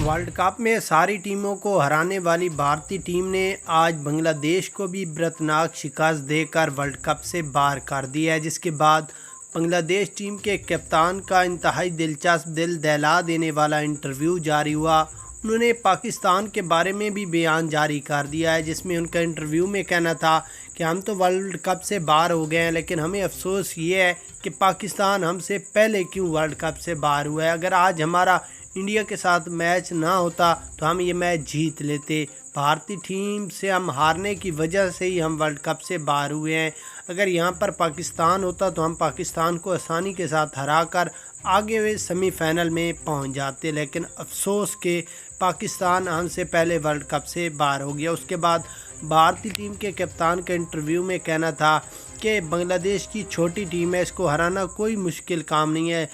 World cup में सारी टीमों को हराने वाली भारतीय टीम ने आज बांग्लादेश को भी इबरतनाक शिकस्त देकर वर्ल्ड कप से बाहर कर दिया है, जिसके बाद बांग्लादेश टीम के कप्तान का इंतहाई दिलचस्प दिल दहला देने वाला इंटरव्यू जारी हुआ। उन्होंने पाकिस्तान के बारे में भी बयान जारी कर दिया है, जिसमें उनका इंटरव्यू में कहना था कि हम तो वर्ल्ड कप से बाहर हो गए हैं, लेकिन हमें अफसोस ये है कि पाकिस्तान हमसे पहले क्यों वर्ल्ड कप से बाहर हुआ है। अगर आज हमारा इंडिया के साथ मैच ना होता तो हम ये मैच जीत लेते। भारतीय टीम से हम हारने की वजह से ही हम वर्ल्ड कप से बाहर हुए हैं। अगर यहाँ पर पाकिस्तान होता तो हम पाकिस्तान को आसानी के साथ हरा कर आगे वे सेमीफाइनल में पहुँच जाते, लेकिन अफसोस के पाकिस्तान हमसे पहले वर्ल्ड कप से बाहर हो गया। उसके बाद भारतीय टीम के कप्तान का इंटरव्यू में कहना था कि बांग्लादेश की छोटी टीम है, इसको हराना कोई मुश्किल काम नहीं है।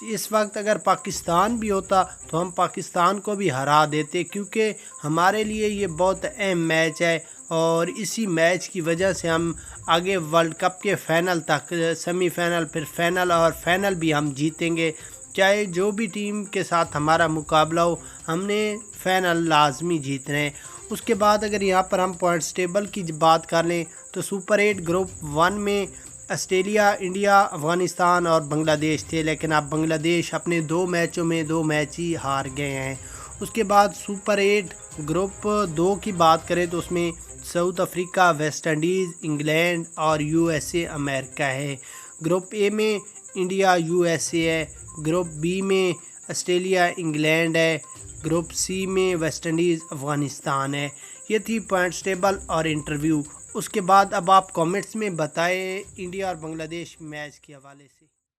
इस वक्त अगर पाकिस्तान भी होता तो हम पाकिस्तान को भी हरा देते, क्योंकि हमारे लिए ये बहुत अहम मैच है और इसी मैच की वजह से हम आगे वर्ल्ड कप के फाइनल तक, सेमीफाइनल, फिर फाइनल और फाइनल भी हम जीतेंगे। चाहे जो भी टीम के साथ हमारा मुकाबला हो, हमने फाइनल लाजमी जीतना है। उसके बाद अगर यहाँ पर हम पॉइंट्स टेबल की बात कर लें तो सुपर 8 ग्रुप 1 में ऑस्ट्रेलिया, इंडिया, अफ़गानिस्तान और बांग्लादेश थे, लेकिन अब बांग्लादेश अपने 2 मैचों में 2 मैच ही हार गए हैं। उसके बाद सुपर 8 ग्रुप 2 की बात करें तो उसमें south Africa, West Indies, England और यूएसए अमेरिका है। ग्रुप ए में इंडिया, यूएसए है। ग्रुप बी में ऑस्ट्रेलिया, इंग्लैंड है। ग्रुप सी में वेस्ट इंडीज़, अफ़गानिस्तान है। ये थी पॉइंट्स टेबल और इंटरव्यू। उसके बाद अब आप कमेंट्स में बताएं इंडिया और बांग्लादेश मैच के हवाले से।